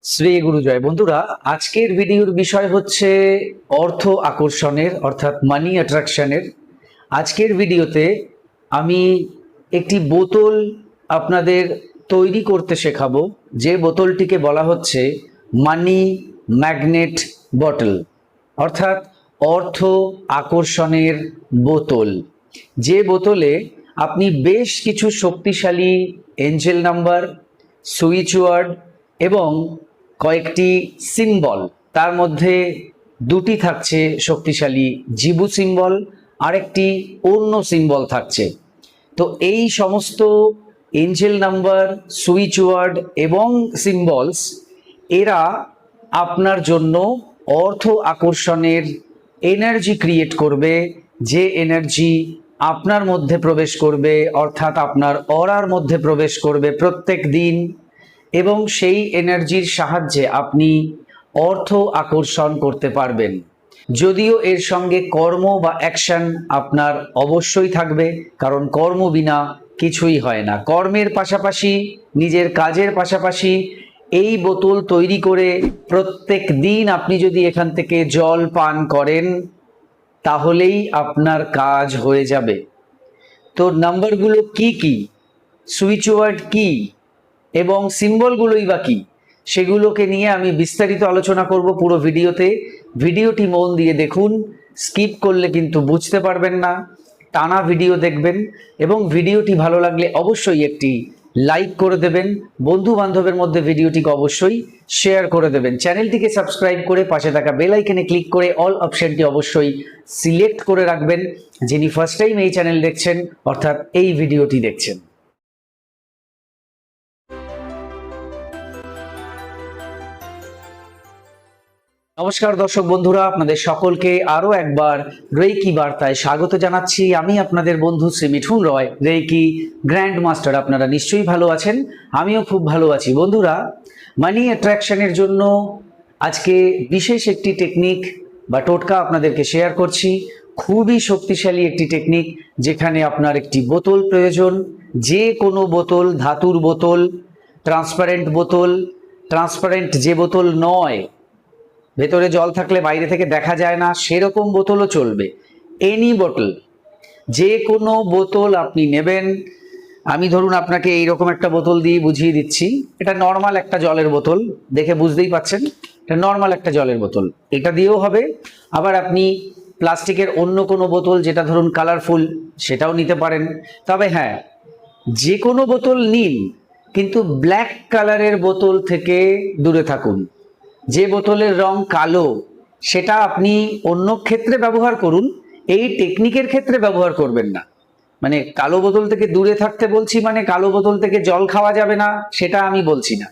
শ্রী গুরুজয় বন্ধুরা, আজকের ভিডিওর বিষয় হচ্ছে অর্থ আকর্ষণের অর্থাৎ মানি অ্যাট্রাকশনের। আজকের ভিডিওতে আমি একটি বোতল আপনাদের তৈরি করতে শেখাবো, যে বোতলটিকে বলা হচ্ছে মানি ম্যাগনেট বটল, অর্থাৎ অর্থ আকর্ষণের বোতল। যে বোতলে আপনি বেশ কিছু শক্তিশালী এঞ্জেল নাম্বার, সুইচ ওয়ার্ড এবং কয়েকটি সিম্বল, তার মধ্যে দুটি থাকছে শক্তিশালী জিবু সিম্বল, আরেকটি অন্য সিম্বল থাকছে। তো এই সমস্ত এঞ্জেল নাম্বার, সুইচ ওয়ার্ড এবং সিম্বলস এরা আপনার জন্য অর্থ আকর্ষণের এনার্জি ক্রিয়েট করবে, যে এনার্জি আপনার মধ্যে প্রবেশ করবে, অর্থাৎ আপনার অরার মধ্যে প্রবেশ করবে প্রত্যেক দিন, এবং সেই এনার্জির সাহায্যে আপনি অর্থ আকর্ষণ করতে পারবেন। যদিও এর সঙ্গে কর্ম বা অ্যাকশন আপনার অবশ্যই থাকবে, কারণ কর্ম বিনা কিছুই হয় না। কর্মের পাশাপাশি, নিজের কাজের পাশাপাশি এই বোতল তৈরি করে প্রত্যেক দিন আপনি যদি এখান থেকে জল পান করেন তাহলেই আপনার কাজ হয়ে যাবে। তো নাম্বারগুলো কি কি, সুইচ ওয়ার্ড কি এবং সিম্বলগুলোই বা কি, সেগুলোকে নিয়ে আমি বিস্তারিত আলোচনা করব পুরো ভিডিওতে। ভিডিওটি মন দিয়ে দেখুন, স্কিপ করলে কিন্তু বুঝতে পারবেন না। টানা ভিডিও দেখবেন এবং ভিডিওটি ভালো লাগলে অবশ্যই একটি লাইক করে দেবেন। বন্ধু বান্ধবের মধ্যে ভিডিওটিকে অবশ্যই শেয়ার করে দেবেন। চ্যানেলটিকে সাবস্ক্রাইব করে পাশে থাকা বেল আইকনে ক্লিক করে অল অপশনটি অবশ্যই সিলেক্ট করে রাখবেন, যিনি ফার্স্ট টাইম এই চ্যানেল দেখছেন অর্থাৎ এই ভিডিওটি দেখছেন। নমস্কার দর্শক বন্ধুরা, আপনাদের সকলকে আরো একবার রেইকি বার্তায় স্বাগত জানাচ্ছি। আমি আপনাদের বন্ধু শ্রী মিঠুন রয়, রেইকি গ্র্যান্ড মাস্টার। আপনারা নিশ্চয়ই ভালো আছেন, আমিও খুব ভালো আছি। বন্ধুরা, মানি অ্যাট্রাকশনের জন্য আজকে বিশেষ একটি টেকনিক বা টোটকা আপনাদেরকে শেয়ার করছি। খুবই শক্তিশালী একটি টেকনিক, যেখানে আপনার একটি বোতল প্রয়োজন। যে কোনো বোতল, ধাতুর বোতল, ট্রান্সপারেন্ট বোতল, ট্রান্সপারেন্ট যে বোতল নয়, ভেতরে জল থাকলে বাইরে থেকে দেখা যায় না, সেরকম বোতলও চলবে। এনি বোতল, যে কোনো বোতল আপনি নেবেন। আমি ধরুন আপনাকে এইরকম একটা বোতল দিয়ে বুঝিয়ে দিচ্ছি। এটা নর্মাল একটা জলের বোতল, দেখে বুঝতেই পাচ্ছেন এটা নর্মাল একটা জলের বোতল। এটা দিয়েও হবে। আবার আপনি প্লাস্টিকের অন্য কোনো বোতল, যেটা ধরুন কালারফুল, সেটাও নিতে পারেন। তবে হ্যাঁ, যে কোনো বোতল নিন, কিন্তু ব্ল্যাক কালারের বোতল থেকে দূরে থাকুন। যে বোতলের রং কালো, সেটা আপনি অন্য ক্ষেত্রে ব্যবহার করুন, এই টেকনিকের ক্ষেত্রে ব্যবহার করবেন না। মানে কালো বোতল থেকে দূরে থাকতে বলছি, মানে কালো বোতল থেকে জল খাওয়া যাবে না সেটা আমি বলছি না।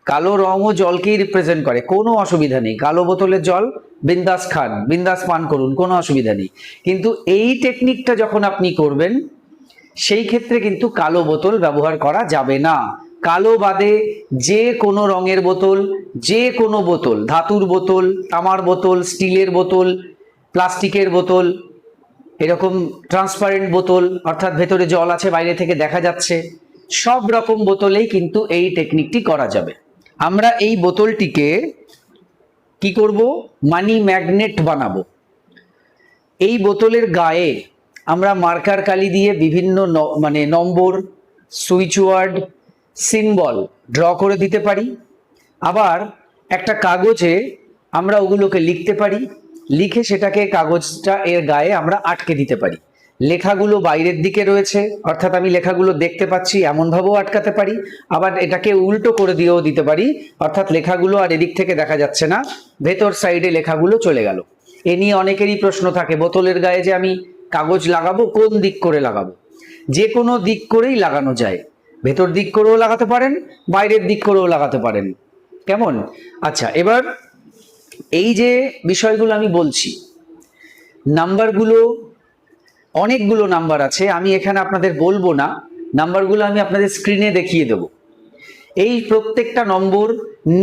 কালো রঙও জলকেই রিপ্রেজেন্ট করে, কোনো অসুবিধা নেই। কালো বোতলের জল বিন্দাস খান, বিন্দাস পান করুন, কোনো অসুবিধা নেই। কিন্তু এই টেকনিকটা যখন আপনি করবেন, সেই ক্ষেত্রে কিন্তু কালো বোতল ব্যবহার করা যাবে না। কালো বাদে যে কোনো রঙের বোতল, যে কোনো বোতল, ধাতুর বোতল, তামার বোতল, স্টিলের বোতল, প্লাস্টিকের বোতল, এরকম ট্রান্সপারেন্ট বোতল, অর্থাৎ ভেতরে জল আছে বাইরে থেকে দেখা যাচ্ছে, সব রকম বোতলেই কিন্তু এই টেকনিকটি করা যাবে। আমরা এই বোতলটিকে কি করব, মানি ম্যাগনেট বানাবো। এই বোতলের গায়ে আমরা মার্কার কালি দিয়ে বিভিন্ন মানে নম্বর, সুইচ ওয়ার্ড, সিম্বল ড্র করে দিতে পারি। আবার একটা কাগজে আমরা ওগুলোকে লিখতে পারি, লিখে সেটাকে কাগজটা এর গায়ে আমরা আটকে দিতে পারি। লেখাগুলো বাইরের দিকে রয়েছে, অর্থাৎ আমি লেখাগুলো দেখতে পাচ্ছি এমনভাবেও আটকাতে পারি। আবার এটাকে উল্টো করে দিয়েও দিতে পারি, অর্থাৎ লেখাগুলো আর এদিক থেকে দেখা যাচ্ছে না, ভেতর সাইডে লেখাগুলো চলে গেল। এ নিয়ে অনেকেরই প্রশ্ন থাকে, বোতলের গায়ে যে আমি কাগজ লাগাবো, কোন দিক করে লাগাবো? যে কোনো দিক করেই লাগানো যায়। ভেতর দিক করেও লাগাতে পারেন, বাইরের দিক করেও লাগাতে পারেন। কেমন? আচ্ছা, এবার এই যে বিষয়গুলো আমি বলছি, নাম্বারগুলো, অনেকগুলো নাম্বার আছে, আমি এখানে আপনাদের বলবো না। নাম্বারগুলো আমি আপনাদের স্ক্রিনে দেখিয়ে দেব। এই প্রত্যেকটা নম্বর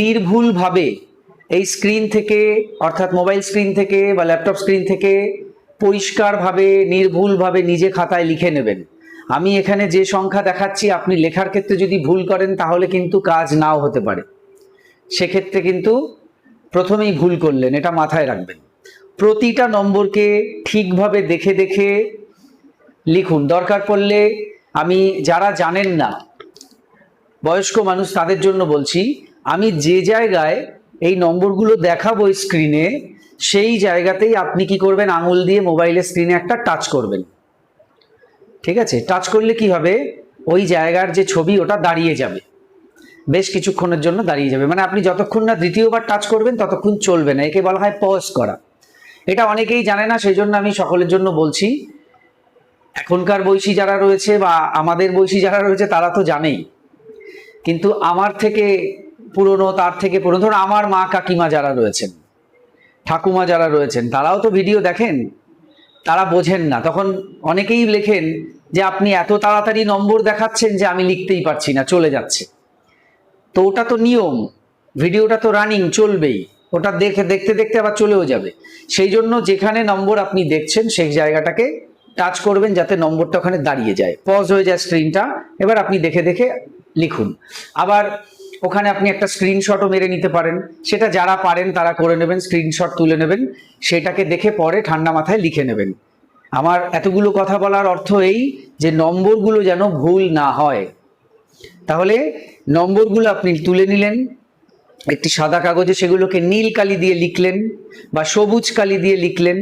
নির্ভুলভাবে এই স্ক্রিন থেকে, অর্থাৎ মোবাইল স্ক্রিন থেকে বা ল্যাপটপ স্ক্রিন থেকে পরিষ্কারভাবে, নির্ভুলভাবে নিজে খাতায় লিখে নেবেন। আমি এখানে যে সংখ্যা দেখাচ্ছি, আপনি লেখার ক্ষেত্রে যদি ভুল করেন তাহলে কিন্তু কাজ নাও হতে পারে। সেক্ষেত্রে কিন্তু প্রথমেই ভুল করলেন, এটা মাথায় রাখবেন। প্রতিটা নম্বরকে ঠিকভাবে দেখে দেখে লিখুন। দরকার পড়লে আমি, যারা জানেন না বয়স্ক মানুষ তাদের জন্য বলছি, আমি যে জায়গায় এই নম্বরগুলো দেখাবো স্ক্রিনে, সেই জায়গাতেই আপনি কি করবেন, আঙুল দিয়ে মোবাইলের স্ক্রিনে একটা টাচ করবেন। ঠিক আছে? টাচ করলে কি হবে, ওই জায়গার যে ছবি ওটা দাঁড়িয়ে যাবে, বেশ কিছুক্ষণের জন্য দাঁড়িয়ে যাবে। মানে আপনি যতক্ষণ না দ্বিতীয়বার টাচ করবেন ততক্ষণ চলবে না, একে বলা হয় পজ করা। এটা অনেকেই জানে না, সেই জন্য আমি সকলের জন্য বলছি। এখনকার বয়সী যারা রয়েছে বা আমাদের বয়সী যারা রয়েছে তারা তো জানেই, কিন্তু আমার থেকে পুরনো, তার থেকে পুরনো, ধরুন আমার মা কাকিমা যারা রয়েছেন, ঠাকুমা যারা রয়েছেন, তারাও তো ভিডিও দেখেন, তারা বোঝেন না। তখন অনেকেই লেখেন যে আপনি এত তাড়াতাড়ি নম্বর দেখাচ্ছেন যে আমি লিখতেই পারছি না, চলে যাচ্ছে। তো ওটা তো নিয়ম, ভিডিওটা তো রানিং চলবেই, ওটা দেখতে দেখতে আবার চলেও যাবে। সেই জন্য যেখানে নম্বর আপনি দেখছেন সেই জায়গাটাকে টাচ করবেন যাতে নম্বরটা ওখানে দাঁড়িয়ে যায়, পজ হয়ে যায় স্ক্রিনটা। এবার আপনি দেখে দেখে লিখুন। আবার ওখানে আপনি একটা স্ক্রিনশটও মেরে নিতে পারেন, সেটা যারা পারেন তারা করে নেবেন, স্ক্রিনশট তুলে নেবেন, সেটাকে দেখে পরে ঠান্ডা মাথায় লিখে নেবেন। আমার এতগুলো কথা বলার অর্থ এই যে নম্বরগুলো যেন ভুল না হয়। তাহলে নম্বরগুলো আপনি তুলে নিলেন একটি সাদা কাগজে, সেগুলোকে নীল কালি দিয়ে লিখলেন বা সবুজ কালি দিয়ে লিখলেন,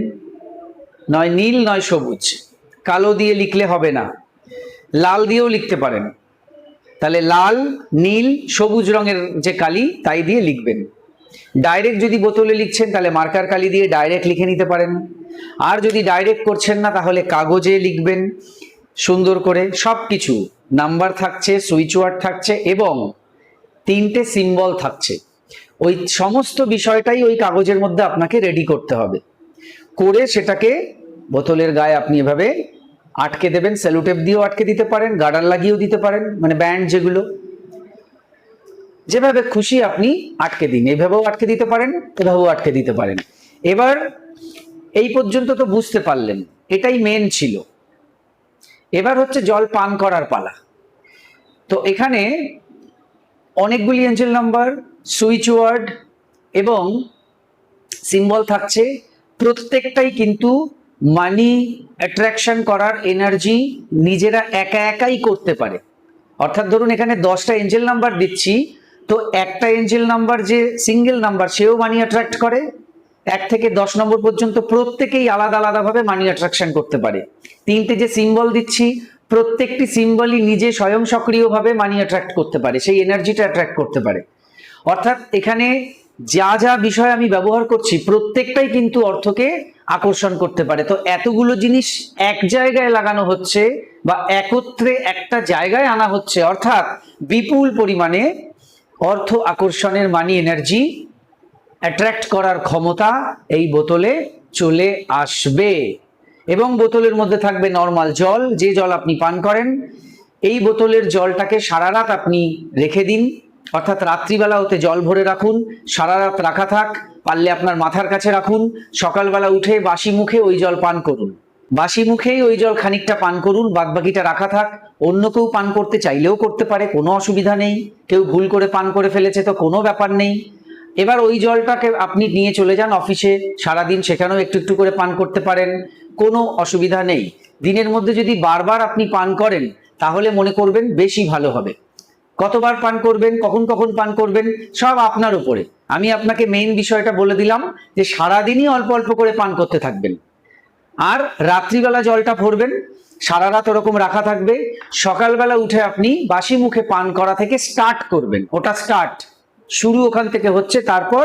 নয় নীল নয় সবুজ, কালো দিয়ে লিখলে হবে না, লাল দিয়েও লিখতে পারেন। তাহলে লাল, নীল, সবুজ রঙের যে কালি তাই দিয়ে লিখবেন। ডাইরেক্ট যদি বোতলে লিখছেন তাহলে মার্কার কালি দিয়ে ডাইরেক্ট লিখে নিতে পারেন। আর যদি ডাইরেক্ট করছেন না তাহলে কাগজে লিখবেন সুন্দর করে। সব কিছু নাম্বার থাকছে, সুইচ ওয়ার্ড থাকছে এবং 3টে সিম্বল থাকছে। ওই সমস্ত বিষয়টাই ওই কাগজের মধ্যে আপনাকে রেডি করতে হবে। করে সেটাকে বোতলের গায়ে আপনি এভাবে আটকে দেবেন, সেলোটেপ দিয়েও আটকে দিতে পারেন, গার্ডার লাগিয়েও দিতে পারেন, মানে ব্যান্ড যেগুলো, যেভাবে খুশি আপনি আটকে দিন। এইভাবেও আটকে দিতে পারেন, এভাবেও আটকে দিতে পারেন। এবার এই পর্যন্ত তো বুঝতে পারলেন, এটাই মেন ছিল। এবার হচ্ছে জল পান করার পালা। তো এখানে অনেকগুলি এঞ্জেল নাম্বার, সুইচ ওয়ার্ড এবং সিম্বল থাকছে। প্রত্যেকটাই কিন্তু মানি অ্যাট্রাকশন করার এনার্জি নিজেরা একা একাই করতে পারে। অর্থাৎ ধরুন এখানে 10টা এঞ্জেল নাম্বার দিচ্ছি, তো একটা এঞ্জেল নাম্বার যে সিঙ্গেল নাম্বার সেও মানি অ্যাট্রাক্ট করে। 1 থেকে 10 নম্বর পর্যন্ত প্রত্যেকেই আলাদা আলাদাভাবে মানি অ্যাট্রাকশন করতে পারে। 3টে যে সিম্বল দিচ্ছি, প্রত্যেকটি সিম্বলই নিজে স্বয়ং সক্রিয়ভাবে মানি অ্যাট্রাক্ট করতে পারে, সেই এনার্জিটা অ্যাট্রাক্ট করতে পারে। অর্থাৎ এখানে যা যা বিষয় আমি ব্যবহার করছি প্রত্যেকটাই কিন্তু অর্থকে আকর্ষণ করতে পারে। তো এতগুলো জিনিস এক জায়গায় লাগানো হচ্ছে বা একত্রে একটা জায়গায় আনা হচ্ছে, অর্থাৎ বিপুল পরিমাণে অর্থ আকর্ষণের মানি এনার্জি অ্যাট্রাক্ট করার ক্ষমতা এই বোতলে চলে আসবে। এবং বোতলের মধ্যে থাকবে নর্মাল জল, যে জল আপনি পান করেন। এই বোতলের জলটাকে সারা রাত আপনি রেখে দিন, অর্থাৎ রাত্রিবেলা ওতে জল ভরে রাখুন, সারা রাত রাখা থাক, পারলে আপনার মাথার কাছে রাখুন, সকালবেলা উঠে বাসি মুখে ওই জল পান করুন। বাসি মুখেই ওই জল খানিকটা পান করুন, বাদবাকিটা রাখা থাক। অন্য কেউ পান করতে চাইলেও করতে পারে, কোনো অসুবিধা নেই। কেউ ভুল করে পান করে ফেলেছে তো কোনো ব্যাপার নেই। এবার ওই জলটাকে আপনি নিয়ে চলে যান অফিসে, সারাদিন সেখানেও একটু একটু করে পান করতে পারেন, কোনো অসুবিধা নেই। দিনের মধ্যে যদি বারবার আপনি পান করেন তাহলে মনে করবেন বেশি ভালো হবে। কতবার পান করবেন, কখন কখন পান করবেন, সব আপনার উপরে। আমি আপনাকে মেইন বিষয়টা বলে দিলাম যে সারাদিনই অল্প অল্প করে পান করতে থাকবেন। আর রাত্রিবেলা জলটা ভরবেন, সারা রাত ওরকম রাখা থাকবে। সকালবেলা উঠে আপনি বাসি মুখে পান করা থেকে স্টার্ট করবেন, ওটা স্টার্ট শুরু ওখান থেকে হচ্ছে, তারপর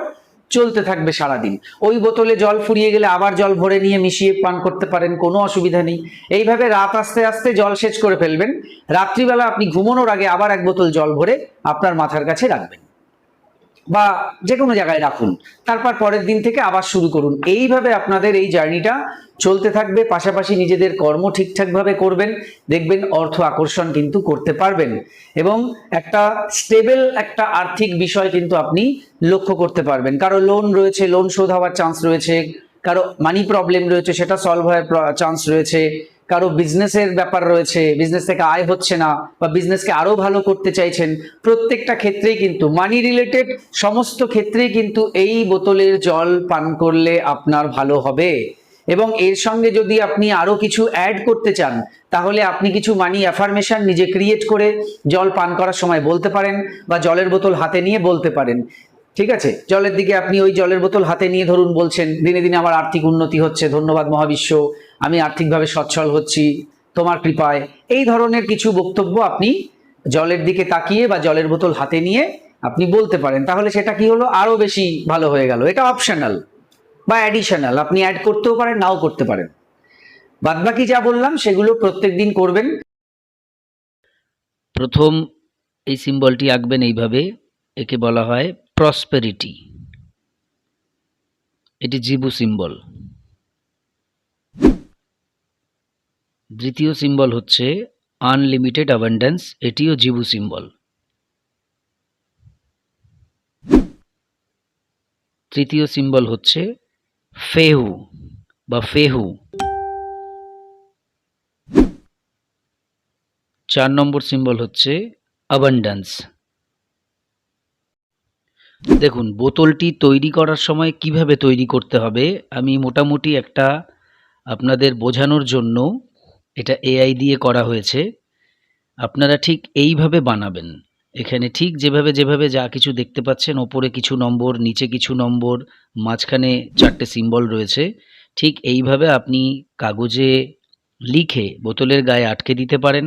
চলতে থাকবে সারাদিন। ওই বোতলে জল ফুরিয়ে গেলে আবার জল ভরে নিয়ে মিশিয়ে পান করতে পারেন, কোনো অসুবিধা নেই। এইভাবে রাত আস্তে আস্তে জল শেষ করে ফেলবেন। রাত্রিবেলা আপনি ঘুমানোর আগে আবার 1 বোতল জল ভরে আপনার মাথার কাছে রাখবেন বা যে কোনো জায়গায় রাখুন, তারপর পরের দিন থেকে আবার শুরু করুন। এইভাবে আপনাদের এই জার্নিটা চলতে থাকবে। পাশাপাশি নিজেদের কর্ম ঠিকঠাকভাবে করবেন, দেখবেন অর্থ আকর্ষণ কিন্তু করতে পারবেন এবং একটা স্টেবল একটা আর্থিক বিষয় কিন্তু আপনি লক্ষ্য করতে পারবেন। কারো লোন রয়েছে, লোন শোধ হওয়ার চান্স রয়েছে, কারো মানি প্রবলেম রয়েছে, সেটা সলভ হওয়ার চান্স রয়েছে, কারো বিজনেসের ব্যাপার রয়েছে, বিজনেস থেকে আয় হচ্ছে না বা বিজনেসকে আরো ভালো করতে চাইছেন, প্রত্যেকটা ক্ষেত্রেই কিন্তু মানি রিলেটেড সমস্ত ক্ষেত্রেই কিন্তু এই বোতলের জল পান করলে আপনার ভালো হবে। এবং এর সঙ্গে যদি আপনি আরো কিছু অ্যাড করতে চান তাহলে আপনি কিছু মানি অ্যাফার্মেশন নিজে ক্রিয়েট করে জল পান করার সময় বলতে পারেন বা জলের বোতল হাতে নিয়ে বলতে পারেন। ঠিক আছে, জলের দিকে আপনি ওই জলের বোতল হাতে নিয়ে ধরুন বলছেন, দিনে দিনে আমার আর্থিক উন্নতি হচ্ছে, ধন্যবাদ মহাবিশ্ব, আমি আর্থিকভাবে সচ্ছল হচ্ছি তোমার কৃপায়। এই ধরনের কিছু বক্তব্য আপনি জলের দিকে তাকিয়ে বা জলের বোতল হাতে নিয়ে আপনি বলতে পারেন। তাহলে সেটা কি হলো, আরো বেশি ভালো হয়ে গেল। এটা অপশনাল বা অ্যাডিশনাল, আপনি অ্যাড করতেও পারেন, নাও করতে পারেন। বাদবাকি যা বললাম সেগুলো প্রত্যেকদিন করবেন। প্রথম এই সিম্বলটি আঁকবেন এইভাবে, একে বলা হয় প্রসপেরিটি, এটি জিবু সিম্বল। দ্বিতীয় সিম্বল হচ্ছে আনলিমিটেড অ্যাবান্ডেন্স, এটিও জিবু সিম্বল। তৃতীয় সিম্বল হচ্ছে ফেহু বা ফেহু। 4 নম্বর সিম্বল হচ্ছে অ্যাবান্ডেন্স। দেখুন, বোতলটি তৈরি করার সময় কিভাবে তৈরি করতে হবে আমি মোটামুটি একটা আপনাদের বোঝানোর জন্য এটা এআই দিয়ে করা হয়েছে। আপনারা ঠিক এইভাবে বানাবেন। এখানে ঠিক যেভাবে যেভাবে যা কিছু দেখতে পাচ্ছেন, ওপরে কিছু নম্বর, নিচে কিছু নম্বর, মাঝখানে 4টে সিম্বল রয়েছে, ঠিক এইভাবে আপনি কাগজে লিখে বোতলের গায়ে আটকে দিতে পারেন,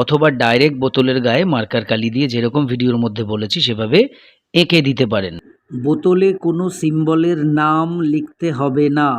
অথবা ডাইরেক্ট বোতলের গায়ে মার্কার কালি দিয়ে যেরকম ভিডিওর মধ্যে বলেছি সেভাবে এঁকে দিতে পারেন। বোতলে কোনো সিম্বলের নাম লিখতে হবে না।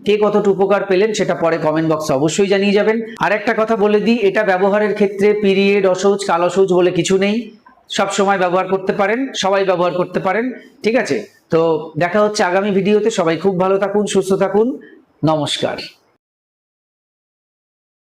কে কতটা উপকার পেলেন সেটা পরে কমেন্ট বক্সে অবশ্যই জানিয়ে যাবেন। আর একটা কথা বলে দিই, এটা ব্যবহারের ক্ষেত্রে পিরিয়ড, অসৌচ, কাল অসৌচ বলে কিছু নেই, সব সময় ব্যবহার করতে পারেন, সবাই ব্যবহার করতে পারেন। ঠিক আছে, তো দেখা হচ্ছে আগামী ভিডিওতে। সবাই খুব ভালো থাকুন, সুস্থ থাকুন, নমস্কার।